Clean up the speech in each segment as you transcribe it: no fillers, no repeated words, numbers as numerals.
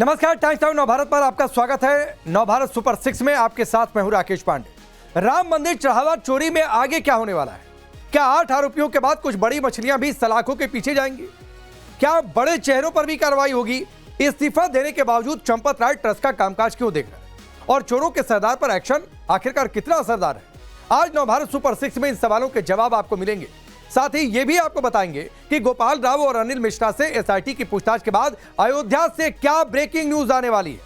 नमस्कार, times time Navbharat पर आपका स्वागत है। नवभारत सुपर 6 में आपके साथ मैं हूं राकेश पांडे। राम मंदिर चढ़ावा चोरी में आगे क्या होने वाला है? क्या 8 आरोपियों के बाद कुछ बड़ी मछलियां भी सलाखों के पीछे जाएंगी? क्या बड़े चेहरों पर भी कार्रवाई होगी? इस्तीफा देने के बावजूद चंपत राय ट्रस्ट का कामकाज क्यों देख रहे हैं और चोरों के सरदार पर एक्शन आखिरकार कितना असरदार है? आज नवभारत सुपर 6 में इन सवालों के जवाब आपको मिलेंगे। साथ ही ये भी आपको बताएंगे कि गोपाल राव और अनिल मिश्रा से एसआईटी की पूछताछ के बाद अयोध्या से क्या ब्रेकिंग न्यूज आने वाली है।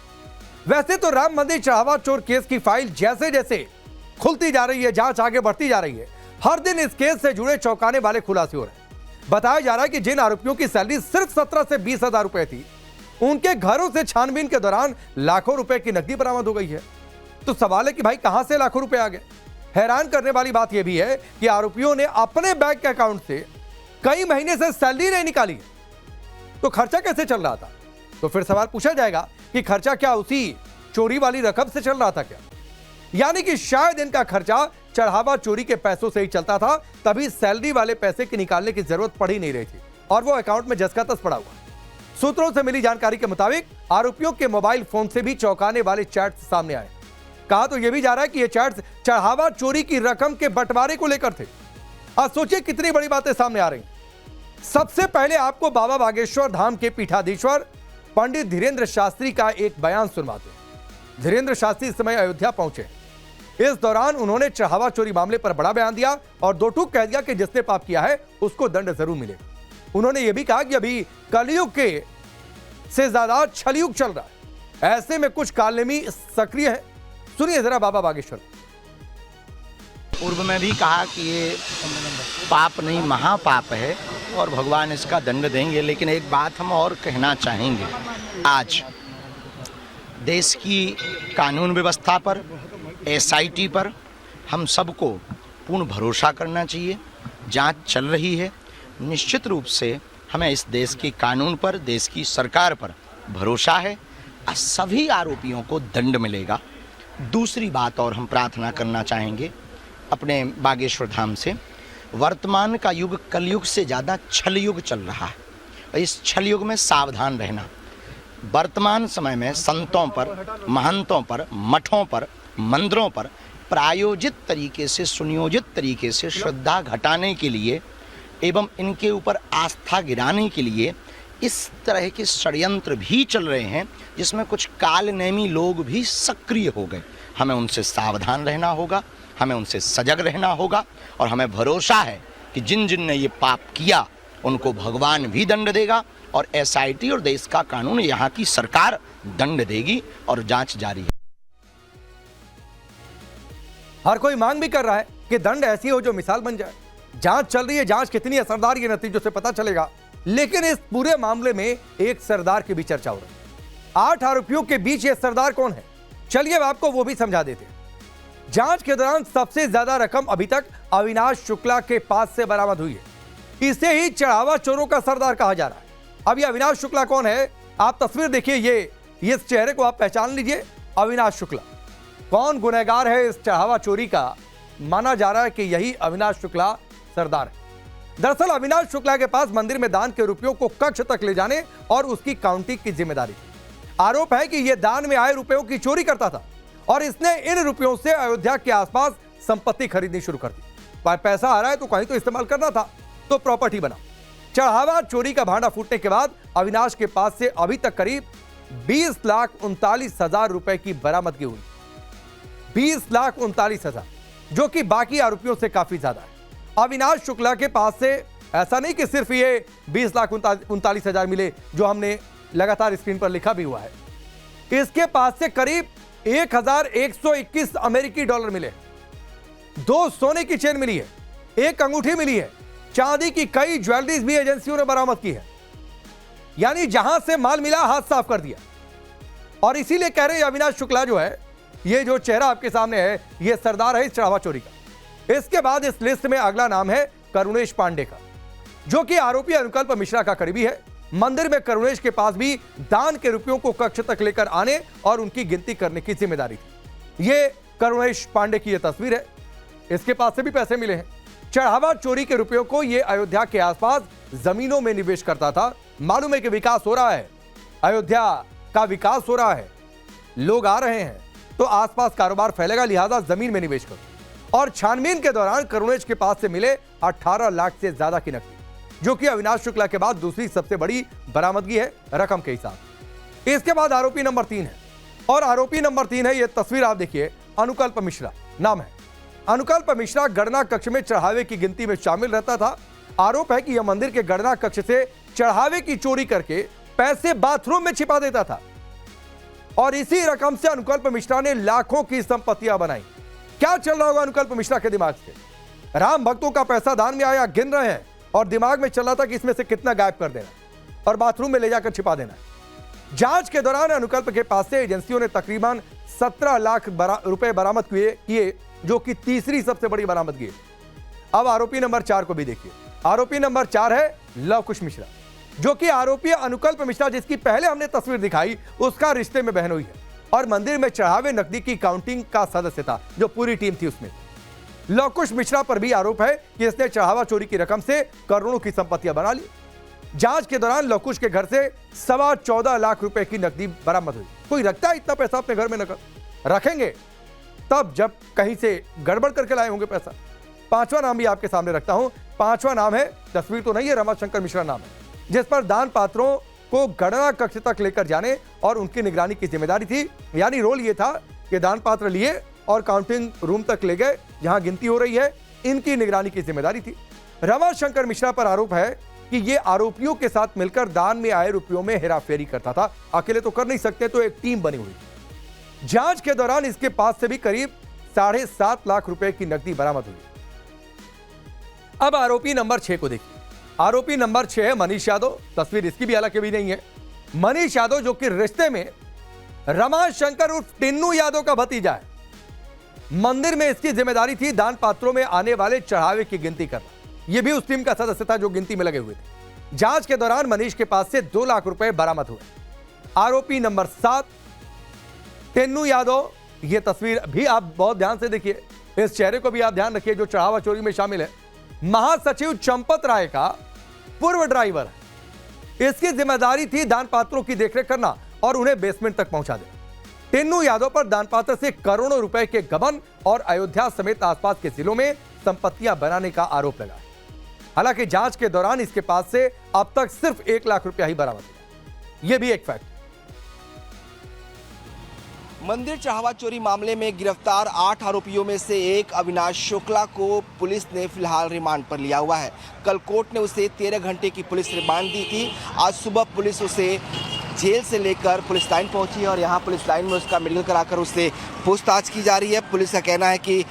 वैसे तो राम मंदिर चढ़ावा चोर केस की फाइल जैसे जैसे खुलती जा रही है, जांच आगे बढ़ती जा रही है, हर दिन इस केस से जुड़े चौंकाने वाले खुलासे हो रहे हैं। बताया जा रहा है कि जिन आरोपियों की सैलरी सिर्फ 17 से 20 हजार रुपए थी, उनके घरों से छानबीन के दौरान लाखों रुपए की नकदी बरामद हो गई है। तो सवाल है कि भाई कहां से लाखों रुपए आ गए? हैरान करने वाली बात यह भी है कि आरोपियों ने अपने बैंक के अकाउंट से कई महीने से सैलरी नहीं निकाली, तो खर्चा कैसे चल रहा था? तो फिर सवाल पूछा जाएगा कि खर्चा क्या उसी चोरी वाली रकम से चल रहा था क्या? यानी कि शायद इनका खर्चा चढ़ावा चोरी के पैसों से ही चलता था, तभी सैलरी वाले पैसे की निकालने की जरूरत पड़ ही नहीं रही थी और वो अकाउंट में जस का तस पड़ा हुआ। सूत्रों से मिली जानकारी के मुताबिक आरोपियों के मोबाइल फोन से भी चौंकाने वाले चैट्स सामने आए। कहा तो यह भी जा रहा है कि ये चैट्स चढ़ावा चोरी की रकम के बंटवारे को लेकर थे। आज सोचिए कितनी बड़ी बातें सामने आ रही। सबसे पहले आपको बाबा बागेश्वर धाम के पीठाधीश्वर पंडित धीरेन्द्र शास्त्री का एक बयान सुनवाते हैं। धीरेन्द्र शास्त्री इस समय अयोध्या पहुंचे। इस दौरान उन्होंने चढ़ावा चोरी मामले पर बड़ा बयान दिया और दो टूक कह दिया कि जिसने पाप किया है उसको दंड जरूर मिलेगा। उन्होंने यह भी कहा कि अभी कलयुग के से ज्यादा छलयुग चल रहा है, ऐसे में कुछ कालनेमी सक्रिय है। सुनिए जरा बाबा बागेश्वर। पूर्व में भी कहा कि ये पाप नहीं महापाप है और भगवान इसका दंड देंगे, लेकिन एक बात हम और कहना चाहेंगे। आज देश की कानून व्यवस्था पर, एसआईटी पर हम सबको पूर्ण भरोसा करना चाहिए। जांच चल रही है, निश्चित रूप से हमें इस देश के कानून पर, देश की सरकार पर भरोसा है। सभी आरोपियों को दंड मिलेगा। दूसरी बात और हम प्रार्थना करना चाहेंगे अपने बागेश्वर धाम से, वर्तमान का युग कलयुग से ज़्यादा छल युग चल रहा है। इस छल युग में सावधान रहना। वर्तमान समय में संतों पर, महंतों पर, मठों पर, मंदिरों पर प्रायोजित तरीके से, सुनियोजित तरीके से श्रद्धा घटाने के लिए एवं इनके ऊपर आस्था गिराने के लिए इस तरह के षड्यंत्र भी चल रहे हैं, जिसमें कुछ कालनेमी लोग भी सक्रिय हो गए। हमें उनसे सावधान रहना होगा, हमें उनसे सजग रहना होगा और हमें भरोसा है कि जिन जिन ने ये पाप किया उनको भगवान भी दंड देगा और एसआईटी और देश का कानून, यहाँ की सरकार दंड देगी और जांच जारी है। हर कोई मांग भी कर रहा है कि दंड ऐसी हो जो मिसाल बन जाए। जांच चल रही है, जांच कितनी असरदार ये नतीजों से पता चलेगा। लेकिन इस पूरे मामले में एक सरदार की भी चर्चा हो रही है। 8 आरोपियों के बीच ये सरदार कौन है? चलिए आपको वो भी समझा देते हैं। जांच के दौरान सबसे ज्यादा रकम अभी तक अविनाश शुक्ला के पास से बरामद हुई है। इसे ही चढ़ावा चोरों का सरदार कहा जा रहा है। अब ये अविनाश शुक्ला कौन है? आप तस्वीर देखिए, ये इस चेहरे को आप पहचान लीजिए। अविनाश शुक्ला कौन गुनहगार है इस चढ़ावा चोरी का? माना जा रहा है कि यही अविनाश शुक्ला सरदार है। दरअसल अविनाश शुक्ला के पास मंदिर में दान के रुपयों को कक्ष तक ले जाने और उसकी काउंटिंग की जिम्मेदारी थी। आरोप है कि यह दान में आए रुपयों की चोरी करता था और इसने इन रुपयों से अयोध्या के आसपास संपत्ति खरीदनी शुरू कर दी। पैसा आ रहा है तो कहीं तो इस्तेमाल करना था, तो प्रॉपर्टी बना। चढ़ावा चोरी का भांडा फूटने के बाद अविनाश के पास से अभी तक करीब 20,39,000 रुपए की बरामदगी हुई। 20,39,000, जो कि बाकी आरोपियों से काफी ज्यादा है। अविनाश शुक्ला के पास से ऐसा नहीं कि सिर्फ ये 20,39,000 मिले, जो हमने लगातार स्क्रीन पर लिखा भी हुआ है। इसके पास से करीब 1,121 अमेरिकी डॉलर मिले, 2 सोने की चेन मिली है, 1 अंगूठी मिली है, चांदी की कई ज्वेलरीज भी एजेंसियों ने बरामद की है। यानी जहां से माल मिला हाथ साफ कर दिया। और इसीलिए कह रहे हैं अविनाश शुक्ला जो है, ये जो चेहरा आपके सामने है, ये सरदार है इस चढ़ावा चोरी का। इसके बाद इस लिस्ट में अगला नाम है करुणेश पांडे का, जो कि आरोपी अनुकल्प मिश्रा का करीबी है। मंदिर में करुणेश के पास भी दान के रुपयों को कक्ष तक लेकर आने और उनकी गिनती करने की जिम्मेदारी थी। ये करुणेश पांडे की यह तस्वीर है। इसके पास से भी पैसे मिले हैं। चढ़ावा चोरी के रुपयों को यह अयोध्या के आसपास जमीनों में निवेश करता था। मालूम है कि विकास हो रहा है, अयोध्या का विकास हो रहा है, लोग आ रहे हैं तो आसपास कारोबार फैलेगा, लिहाजा जमीन में निवेश करो। और छानबीन के दौरान करुणेश के पास से मिले 18 लाख से ज्यादा की नकदी, जो कि अविनाश शुक्ला के बाद दूसरी सबसे बड़ी बरामदगी है रकम के हिसाब। इसके बाद आरोपी नंबर 3 है, और आरोपी नंबर 3 है, यह तस्वीर आप देखिए, अनुकल्प मिश्रा नाम है। अनुकल्प मिश्रा गणना कक्ष में चढ़ावे की गिनती में शामिल रहता था। आरोप है कि यह मंदिर के गणना कक्ष से चढ़ावे की चोरी करके पैसे बाथरूम में छिपा देता था, और इसी रकम से अनुकल्प मिश्रा ने लाखों की संपत्तियां बनाई। क्या चल रहा होगा अनुकल्प मिश्रा के दिमाग से? राम भक्तों का पैसा दान में आया, गिन रहे हैं, और दिमाग में चल रहा था कि इसमें से कितना गायब कर देना और बाथरूम में ले जाकर छिपा देना। जांच के दौरान अनुकल्प के पास से एजेंसियों ने तकरीबन 17 लाख रुपए बरामद किए, जो कि तीसरी सबसे बड़ी बरामदगी है। अब आरोपी नंबर 4 को भी देखिए। आरोपी नंबर 4 है लवकुश मिश्रा, जो कि आरोपी अनुकल्प मिश्रा, जिसकी पहले हमने तस्वीर दिखाई, उसका रिश्ते में बहन हुई है और मंदिर में चढ़ावे नकदी की काउंटिंग का सदस्य था, जो पूरी टीम थी उसमें। लवकुश मिश्रा पर भी आरोप है कि इसने चढ़ावा चोरी की रकम से करोड़ों की संपत्तियां बना ली। जांच के दौरान लवकुश के घर से 14.25 लाख रुपए की नकदी बरामद हुई। कोई रखता है इतना पैसा अपने घर में? नकद रखेंगे तब जब कहीं से गड़बड़ करके लाए होंगे पैसा। 5वां नाम भी आपके सामने रखता हूं। 5वां नाम है, तस्वीर तो नहीं है, रमाशंकर मिश्रा नाम है, जिस पर दान पात्रों को गणना कक्ष तक लेकर जाने और उनकी निगरानी की जिम्मेदारी थी। यानी रोल ये था कि दान पात्र लिए और काउंटिंग रूम तक ले गए, जहां गिनती हो रही है, इनकी निगरानी की जिम्मेदारी थी। रमाशंकर मिश्रा पर आरोप है कि ये आरोपियों के साथ मिलकर दान में आए रुपयों में हेराफेरी करता था। अकेले तो कर नहीं सकते, तो एक टीम बनी हुई। जांच के दौरान इसके पास से भी करीब 7.5 लाख रुपए की नकदी बरामद हुई। अब आरोपी नंबर 6 को देखिए। आरोपी नंबर 6 है मनीष यादव। तस्वीर इसकी भी हालांकि भी नहीं है। मनीष यादव, जो कि रिश्ते में रमाशंकर उर्फ टिन्नू यादव का भतीजा है। मंदिर में इसकी जिम्मेदारी थी दान पात्रों में आने वाले चढ़ावे की गिनती करना। यह भी उस टीम का सदस्य था जो गिनती में लगे हुए थे। जांच के दौरान मनीष के पास से 2 लाख रुपए बरामद हुए। आरोपी नंबर 7 टिन्नू यादव। यह तस्वीर भी आप बहुत ध्यान से देखिए, इस चेहरे को भी आप ध्यान रखिए, जो चढ़ावा चोरी में शामिल है। महासचिव चंपत राय का पूर्व ड्राइवर है। इसकी जिम्मेदारी थी दान पात्रों की देखरेख करना और उन्हें बेसमेंट तक पहुंचा देना। टिन्नू यादव पर दान पात्र से करोड़ों रुपए के गबन और अयोध्या समेत आसपास के जिलों में संपत्तियां बनाने का आरोप लगा है। हालांकि जांच के दौरान इसके पास से अब तक सिर्फ 1 लाख रुपया ही बरामद हुआ। यह भी एक फैक्ट। मंदिर चढ़ावा चोरी मामले में गिरफ्तार 8 आरोपियों में से एक अविनाश शुक्ला को पुलिस ने फिलहाल रिमांड पर लिया हुआ है। कल कोर्ट ने उसे 13 घंटे की पुलिस रिमांड दी थी। आज सुबह पुलिस उसे जेल से लेकर पुलिस लाइन पहुंची है और यहां पुलिस लाइन में उसका मेडिकल कराकर उससे पूछताछ की जा रही है। पुलिस का कहना है कि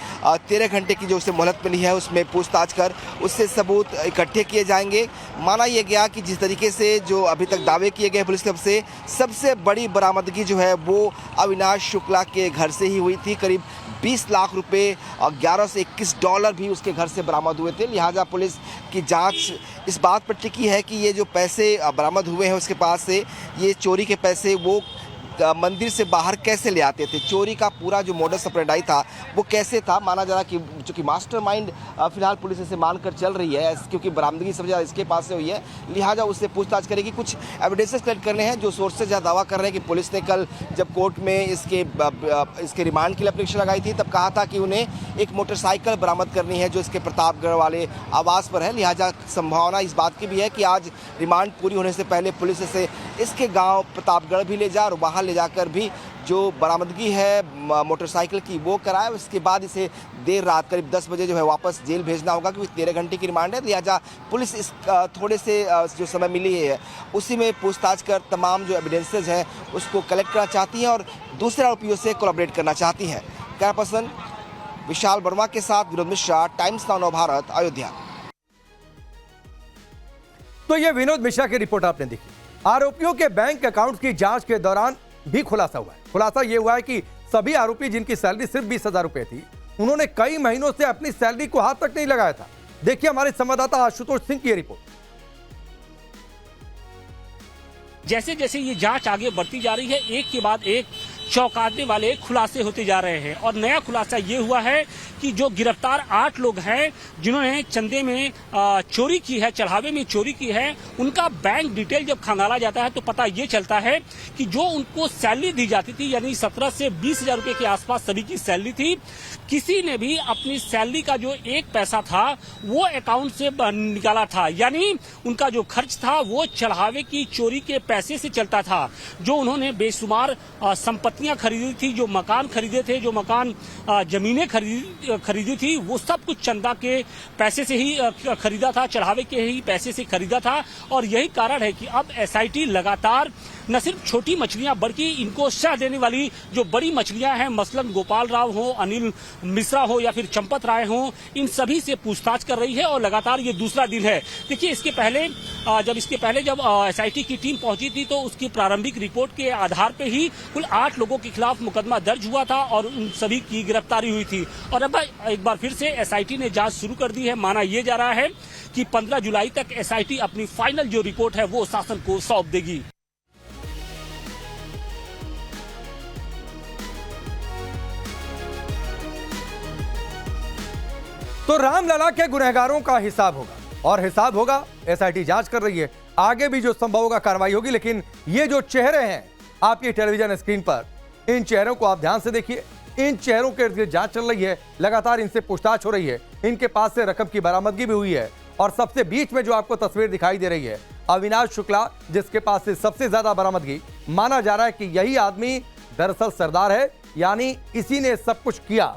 13 घंटे की जो उसे मोहलत मिली है उसमें पूछताछ कर उससे सबूत इकट्ठे किए जाएंगे। माना यह गया कि जिस तरीके से जो अभी तक दावे किए गए पुलिस की तरफ से, सबसे बड़ी बरामदगी जो है वो अविनाश शुक्ला के घर से ही हुई थी। करीब 20 लाख रुपए और 11 से 21 डॉलर भी उसके घर से बरामद हुए थे। लिहाजा पुलिस की जांच इस बात पर टिकी है कि ये जो पैसे बरामद हुए हैं उसके पास से, ये चोरी के पैसे वो मंदिर से बाहर कैसे ले आते थे, चोरी का पूरा जो मोडस ऑपरेंडी था वो कैसे था। माना जा रहा कि चूँकि मास्टरमाइंड फिलहाल पुलिस इसे मानकर चल रही है, क्योंकि बरामदगी सबसे ज़्यादा इसके पास से हुई है। लिहाजा उससे पूछताछ करेगी। कुछ एविडेंसेस कलेक्ट करने हैं। जो सोर्सेज दावा कर रहे हैं कि पुलिस ने कल जब कोर्ट में इसके रिमांड के लिए एप्लीकेशन लगाई थी, तब कहा था कि उन्हें एक मोटरसाइकिल बरामद करनी है जो इसके प्रतापगढ़ वाले आवास पर है। लिहाजा संभावना इस बात की भी है कि आज रिमांड पूरी होने से पहले पुलिस इसे इसके गाँव प्रतापगढ़ भी ले जाए और वहाँ ले जाकर भी जो बरामदगी है मोटरसाइकिल की वो कराए। उसके बाद इसे देर रात करीब 10 बजे जो है वापस जेल भेजना होगा, क्योंकि 13 घंटे की रिमांड है। लिहाजा पुलिस इस थोड़े से जो समय मिली है उसी में पूछताछ कर तमाम जो एविडेंसेज है उसको कलेक्ट करना चाहती है और दूसरे आरोपियों से कोलैबोरेट करना चाहती है। कैमरा पर्सन विशाल वर्मा के साथ विनोद मिश्रा, टाइम्स नाउ नवभारत, अयोध्या। तो ये विनोद मिश्रा की रिपोर्ट आपने देखी। आरोपियों के बैंक अकाउंट की जांच के दौरान भी खुलासा हुआ है। खुलासा यह हुआ है कि सभी आरोपी जिनकी सैलरी सिर्फ 20,000 रुपए थी, उन्होंने कई महीनों से अपनी सैलरी को हाथ तक नहीं लगाया था। देखिए हमारे संवाददाता आशुतोष सिंह की रिपोर्ट। जैसे जैसे ये जांच आगे बढ़ती जा रही है, एक के बाद एक चौंकाने वाले खुलासे होते जा रहे हैं। और नया खुलासा ये हुआ है कि जो गिरफ्तार 8 लोग हैं जिन्होंने चंदे में चोरी की है, चढ़ावे में चोरी की है, उनका बैंक डिटेल जब खंगाला जाता है तो पता ये चलता है कि जो उनको सैलरी दी जाती थी, यानी 17 से 20 हजार रुपए के आसपास सभी की सैलरी थी, किसी ने भी अपनी सैलरी का जो 1 पैसा था वो अकाउंट से निकाला था, यानी उनका जो खर्च था वो चढ़ावे की चोरी के पैसे से चलता था। जो उन्होंने बेशुमार संपत्तियां खरीदी थी, जो मकान खरीदे थे, जो मकान जमीनें खरीदी थी, वो सब कुछ चंदा के पैसे से ही खरीदा था, चढ़ावे के ही पैसे से खरीदा था। और यही कारण है कि अब एसआईटी लगातार न सिर्फ छोटी मछलियां बल्कि इनको शह देने वाली जो बड़ी मछलियां हैं, मसलन गोपाल राव हो, अनिल मिश्रा हो या फिर चंपत राय हो, इन सभी से पूछताछ कर रही है। और लगातार ये दूसरा दिन है। देखिए, इसके पहले जब एसआईटी की टीम पहुंची थी तो उसकी प्रारंभिक रिपोर्ट के आधार पे ही कुल 8 लोगों के खिलाफ मुकदमा दर्ज हुआ था और उन सभी की गिरफ्तारी हुई थी। और अब एक बार फिर से एसआईटी ने जांच शुरू कर दी है। माना यह जा रहा है कि 15 जुलाई तक एसआईटी अपनी फाइनल जो रिपोर्ट है वो शासन को सौंप देगी। तो रामलला के गुनहगारों का हिसाब होगा और हिसाब होगा। एसआईटी जांच कर रही है, आगे भी जो संभव होगा कार्रवाई होगी। लेकिन ये जो चेहरे हैं आपकी टेलीविजन स्क्रीन पर, इन चेहरों को आप ध्यान से देखिए। इन चेहरों के इर्द गिर्द जांच चल रही है, लगातार इनसे पूछताछ हो रही है, इनके पास से रकम की बरामदगी भी हुई है। और सबसे बीच में जो आपको तस्वीर दिखाई दे रही है, अविनाश शुक्ला, जिसके पास से सबसे ज्यादा बरामदगी, माना जा रहा है कि यही आदमी दरअसल सरदार है, यानी इसी ने सब कुछ किया,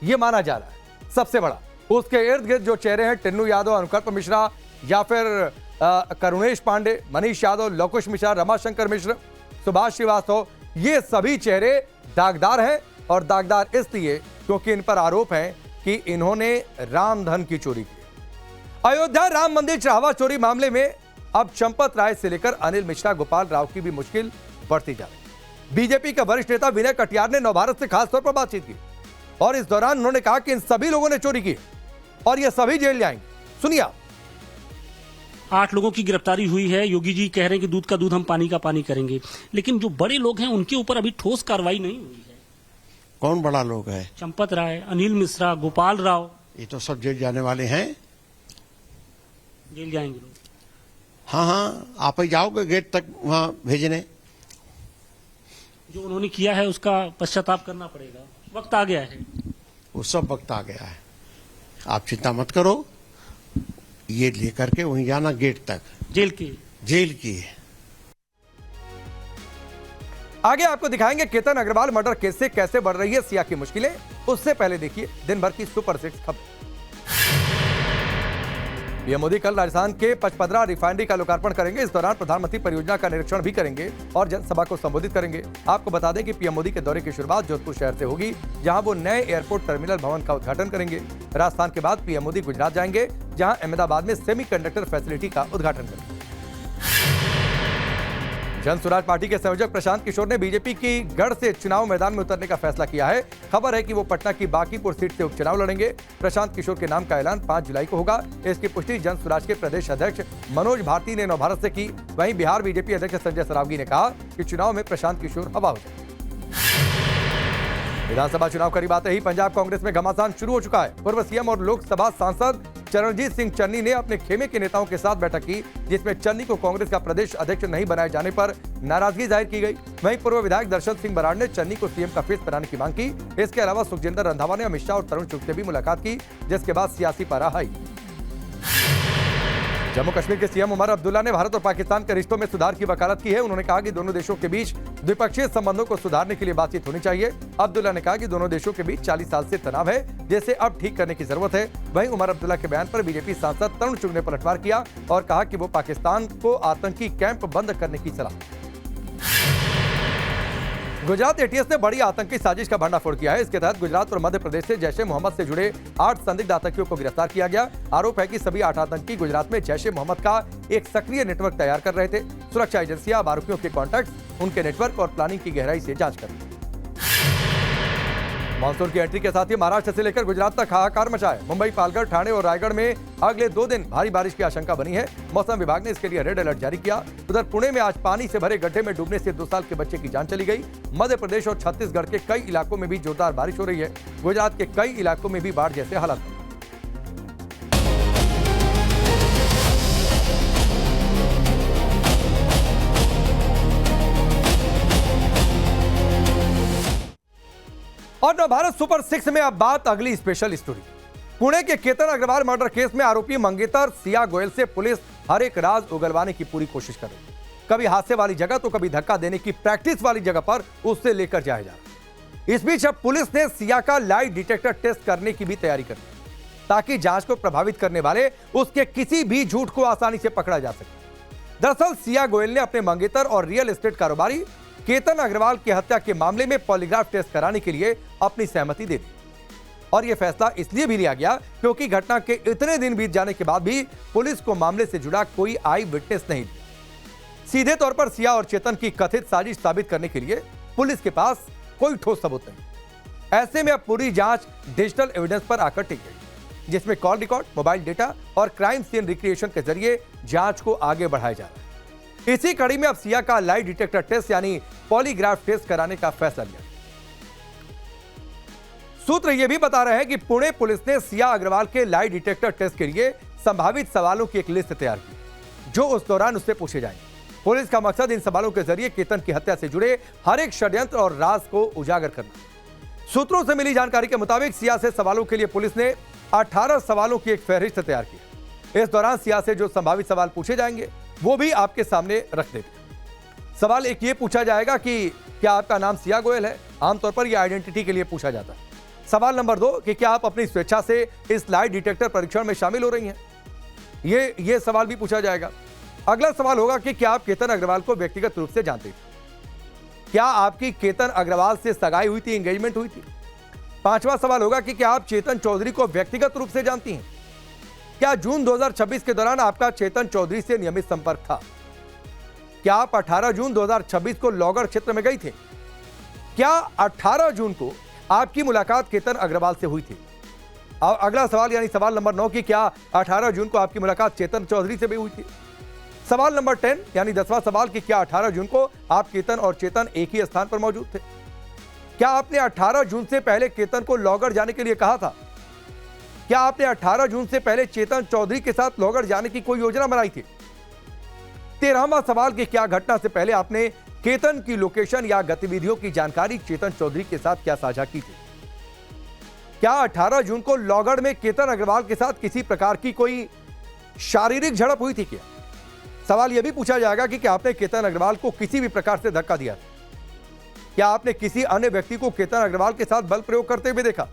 यह माना जा रहा है। सबसे बड़ा उसके इर्द गिर्द जो चेहरे हैं, टिन्नू यादव, अनुकल्प मिश्रा या फिर करुणेश पांडे, मनीष यादव, लवकुश मिश्रा, रमाशंकर मिश्र, सुभाष श्रीवास्तव, ये सभी चेहरे दागदार हैं। और दागदार इसलिए क्योंकि इन पर आरोप है कि इन्होंने रामधन की चोरी की। अयोध्या राम मंदिर चढ़ावा चोरी मामले में अब चंपत राय से लेकर अनिल मिश्रा, गोपाल राव की भी मुश्किल बढ़ती जा रही। बीजेपी का वरिष्ठ नेता विनय कटियार ने नवभारत से खास तौर पर बातचीत की और इस दौरान उन्होंने कहा कि इन सभी लोगों ने चोरी की और ये सभी जेल जाएंगे। सुनिए आप। 8 लोगों की गिरफ्तारी हुई है। योगी जी कह रहे हैं कि दूध का दूध हम पानी का पानी करेंगे, लेकिन जो बड़े लोग हैं उनके ऊपर अभी ठोस कार्रवाई नहीं हुई है। कौन बड़ा लोग है? चंपत राय, अनिल मिश्रा, गोपाल राव, ये तो सब जेल जाने वाले हैं। जेल जाएंगे लोग। हाँ, आप ही जाओगे गेट तक वहां भेजने। जो उन्होंने किया है उसका पश्चाताप करना पड़ेगा, वक्त आ गया है। वो सब वक्त आ गया है, आप चिंता मत करो। ये लेकर के वहीं जाना गेट तक, जेल की। आगे आपको दिखाएंगे केतन अग्रवाल मर्डर केस से कैसे बढ़ रही है सिया की मुश्किलें। उससे पहले देखिए दिन भर की सुपर 6 खबर। पीएम मोदी कल राजस्थान के पचपदरा रिफाइनरी का लोकार्पण करेंगे। इस दौरान प्रधानमंत्री परियोजना का निरीक्षण भी करेंगे और जनसभा को संबोधित करेंगे। आपको बता दें कि पीएम मोदी के दौरे की शुरुआत जोधपुर शहर से होगी, जहां वो नए एयरपोर्ट टर्मिनल भवन का उद्घाटन करेंगे। राजस्थान के बाद पीएम मोदी गुजरात जाएंगे, जहां अहमदाबाद में सेमीकंडक्टर फैसिलिटी का उद्घाटन करेंगे। जन स्वराज पार्टी के संयोजक प्रशांत किशोर ने बीजेपी की गढ़ से चुनाव मैदान में उतरने का फैसला किया है। खबर है कि वो पटना की बांकीपुर सीट से उपचुनाव लड़ेंगे। प्रशांत किशोर के नाम का ऐलान 5 जुलाई को होगा। इसकी पुष्टि जन स्वराज के प्रदेश अध्यक्ष मनोज भारती ने नवभारत से की। वहीं बिहार बीजेपी अध्यक्ष संजय सरावगी ने कहा कि चुनाव में प्रशांत किशोर हवा हो जाए। विधानसभा चुनाव करीब आते ही पंजाब कांग्रेस में घमासान शुरू हो चुका है। पूर्व सीएम और लोकसभा सांसद चरणजीत सिंह चन्नी ने अपने खेमे के नेताओं के साथ बैठक की, जिसमें चन्नी को कांग्रेस का प्रदेश अध्यक्ष नहीं बनाए जाने पर नाराजगी जाहिर की गई। वहीं पूर्व विधायक दर्शन सिंह बराड़ ने चन्नी को सीएम का फेस बनाने की मांग की। इसके अलावा सुखजिंदर रंधावा ने अमित शाह और तरुण चुग से भी मुलाकात की, जिसके बाद सियासी पारा हाई। जम्मू कश्मीर के सीएम उमर अब्दुल्ला ने भारत और पाकिस्तान के रिश्तों में सुधार की वकालत की है। उन्होंने कहा कि दोनों देशों के बीच द्विपक्षीय संबंधों को सुधारने के लिए बातचीत होनी चाहिए। अब्दुल्ला ने कहा कि दोनों देशों के बीच 40 साल से तनाव है, जिसे अब ठीक करने की जरूरत है। वहीं उमर अब्दुल्ला के बयान पर बीजेपी सांसद तरुण चुग ने पलटवार किया और कहा कि वो पाकिस्तान को आतंकी कैंप बंद करने की सलाह। गुजरात एटीएस ने बड़ी आतंकी साजिश का भंडाफोड़ किया है। इसके तहत गुजरात और मध्य प्रदेश से जैश ए मोहम्मद से जुड़े 8 संदिग्ध आतंकियों को गिरफ्तार किया गया। आरोप है कि सभी 8 आतंकी गुजरात में जैश ए मोहम्मद का एक सक्रिय नेटवर्क तैयार कर रहे थे। सुरक्षा एजेंसियां अब आरोपियों के कॉन्टैक्ट, उनके नेटवर्क और प्लानिंग की गहराई से जांच कर रही हैं। मानसून की एंट्री के साथ ही महाराष्ट्र से लेकर गुजरात तक हाहाकार मचा है। मुंबई, पालघर, ठाणे और रायगढ़ में अगले 2 दिन भारी बारिश की आशंका बनी है। मौसम विभाग ने इसके लिए रेड अलर्ट जारी किया। उधर पुणे में आज पानी से भरे गड्ढे में डूबने से 2 साल के बच्चे की जान चली गई। मध्य प्रदेश और छत्तीसगढ़ के कई इलाकों में भी जोरदार बारिश हो रही है। गुजरात के कई इलाकों में भी बाढ़ जैसे हालात हैं। और नवभारत सुपर 6 में अब बात अगली स्पेशल स्टोरी। पुणे के केतन अग्रवाल मर्डर केस में आरोपी मंगेतर सिया गोयल से पुलिस हर एक राज उगलवाने की पूरी कोशिश कर रही है। कभी हादसे वाली जगह तो कभी धक्का देने की प्रैक्टिस वाली जगह पर उससे लेकर जाया जा रहा है। इस बीच अब पुलिस ने सिया का लाई डिटेक्टर टेस्ट करने की भी तैयारी कर ली ताकि जांच को प्रभावित करने वाले उसके किसी भी झूठ को आसानी से पकड़ा जा सके। दरअसल सिया गोयल ने अपने मंगेतर और रियल एस्टेट कारोबारी केतन अग्रवाल की हत्या के मामले में पॉलीग्राफ टेस्ट कराने के लिए अपनी सहमति दे दी और यह फैसला इसलिए भी लिया गया क्योंकि घटना के इतने दिन बीत जाने के बाद भी पुलिस को मामले से जुड़ा कोई आई विटनेस नहीं मिला। सीधे तौर पर सिया और चेतन की कथित साजिश साबित करने के लिए पुलिस के पास कोई ठोस सबूत नहीं। ऐसे में अब पूरी जांच डिजिटल एविडेंस पर आकर टिक गई, जिसमें कॉल रिकॉर्ड, मोबाइल डेटा और क्राइम सीन रिक्रिएशन के जरिए जांच को आगे बढ़ाया जा रहा है। इसी कड़ी में अब सिया का लाई डिटेक्टर टेस्ट यानी पॉलीग्राफ टेस्ट कराने का फैसला लिया। सूत्र यह भी बता रहे हैं कि पुणे पुलिस ने सिया अग्रवाल के लाई डिटेक्टर टेस्ट के लिए संभावित सवालों की एक लिस्ट तैयार की जो उस दौरान उससे पूछे जाएंगे। पुलिस का मकसद इन सवालों के जरिए केतन की हत्या से जुड़े हर एक षड्यंत्र और राज को उजागर करना। सूत्रों से मिली जानकारी के मुताबिक सिया से सवालों के लिए पुलिस ने 18 सवालों की एक फहरिस्त तैयार की। इस दौरान सिया से जो संभावित सवाल पूछे जाएंगे वो भी आपके सामने रख देंगे। सवाल एक ये पूछा जाएगा कि क्या आपका नाम सिया गोयल है। आमतौर पर यह आइडेंटिटी के लिए पूछा जाता है। सवाल नंबर 2 कि क्या आप अपनी स्वेच्छा से इस लाई डिटेक्टर परीक्षण में शामिल हो रही हैं। ये सवाल भी पूछा जाएगा। अगला सवाल होगा कि क्या आप केतन अग्रवाल को व्यक्तिगत रूप से जानते थे। क्या आपकी केतन अग्रवाल से सगाई हुई थी, एंगेजमेंट हुई थी। 5वां सवाल होगा कि क्या आप चेतन चौधरी को व्यक्तिगत रूप से जानती हैं। क्या जून 2026 के दौरान आपका चेतन चौधरी से नियमित संपर्क था। क्या आप 18 जून 2026 को लौगढ़ क्षेत्र में गई थे। क्या 18 जून को आपकी मुलाकात केतन अग्रवाल से हुई थी। अगला सवाल यानी सवाल नंबर 9 कि क्या 18 जून को आपकी मुलाकात चेतन चौधरी से भी हुई थी। सवाल नंबर 10 यानी 10वां सवाल कि क्या 18 जून को आप केतन और चेतन एक ही स्थान पर मौजूद थे। क्या आपने 18 जून से पहले केतन को लौगढ़ जाने के लिए कहा था। क्या आपने 18 जून से पहले चेतन चौधरी के साथ लौगढ़ जाने की कोई योजना बनाई थी। 13वां सवाल कि क्या घटना से पहले आपने केतन की लोकेशन या गतिविधियों की जानकारी चेतन चौधरी के साथ क्या साझा की थी। क्या 18 जून को लौगढ़ में केतन अग्रवाल के साथ किसी प्रकार की कोई शारीरिक झड़प हुई थी क्या। सवाल यह भी पूछा जाएगा कि क्या आपने केतन अग्रवाल को किसी भी प्रकार से धक्का दिया था। क्या आपने किसी अन्य व्यक्ति को केतन अग्रवाल के साथ बल प्रयोग करते हुए देखा।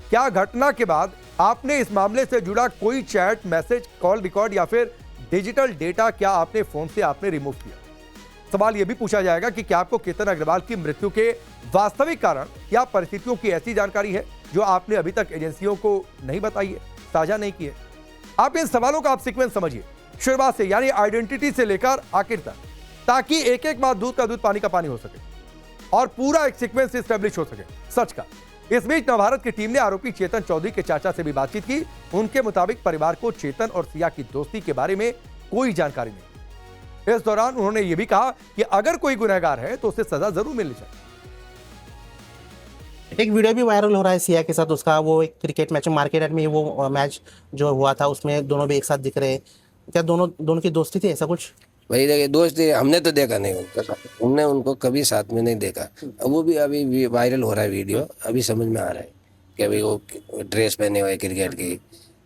क्या घटना के बाद आपने इस मामले से जुड़ा कोई चैट, मैसेज, कॉल रिकॉर्ड या फिर डिजिटल डेटा क्या आपने फोन से आपने रिमूव किया। सवाल यह भी पूछा जाएगा कि क्या आपको केतन अग्रवाल की मृत्यु के वास्तविक कारण या परिस्थितियों की ऐसी जानकारी है जो आपने अभी तक एजेंसियों को नहीं बताई है, साझा नहीं की है। आप इन सवालों का आप सीक्वेंस समझिए शुरुआत से, यानी आइडेंटिटी से लेकर आखिर तक, ताकि एक एक बात दूध का दूध पानी का पानी हो सके और पूरा एक सीक्वेंस एस्टेब्लिश हो सके सच का। इस बीच नवभारत की टीम ने आरोपी चेतन चौधरी के चाचा से भी बातचीत की। उनके मुताबिक परिवार को चेतन और सिया की दोस्ती के बारे में कोई जानकारी नहीं। इस दौरान उन्होंने यह भी कहा कि अगर कोई गुनहगार है तो उसे सजा जरूर मिलनी चाहिए। एक वीडियो भी वायरल हो रहा है सिया के साथ उसका, वो एक क्रिकेट मैच मार्केट में वो मैच जो हुआ था उसमें दोनों भी एक साथ दिख रहे हैं। क्या दोनों की दोस्ती थी, ऐसा कुछ। वही देखिए दोस्त हमने तो देखा नहीं उनका, हमने उनको कभी साथ में नहीं देखा। वो भी अभी वायरल हो रहा है वीडियो, अभी समझ में आ रहा है कि अभी वो ड्रेस पहने हुए क्रिकेट की,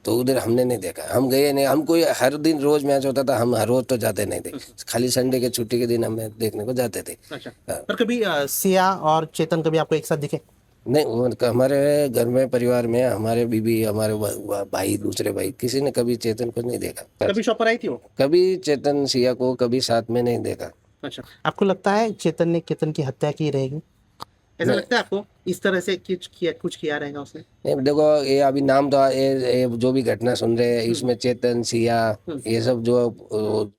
तो उधर हमने नहीं देखा। हम गए नहीं, हम कोई हर दिन रोज मैच होता था, हम हर रोज तो जाते नहीं थे, खाली संडे के छुट्टी के दिन हम देखने को जाते थे। पर कभी सिया और चेतन कभी आपको एक साथ दिखे नहीं। हमारे घर में परिवार में हमारे बीबी, हमारे भाई, दूसरे भाई, किसी ने कभी चेतन को नहीं देखा। कभी शॉप पर आई थी वो, कभी चेतन सिया को कभी साथ में नहीं देखा। अच्छा, आपको लगता है चेतन ने केतन की हत्या की रहेगी, ऐसा लगता है आपको, इस तरह से कुछ किया रहेगा उसने। नहीं देखो, ये अभी नाम तो ये जो भी घटना सुन रहे हैं इसमें चेतन, सिया, ये सब जो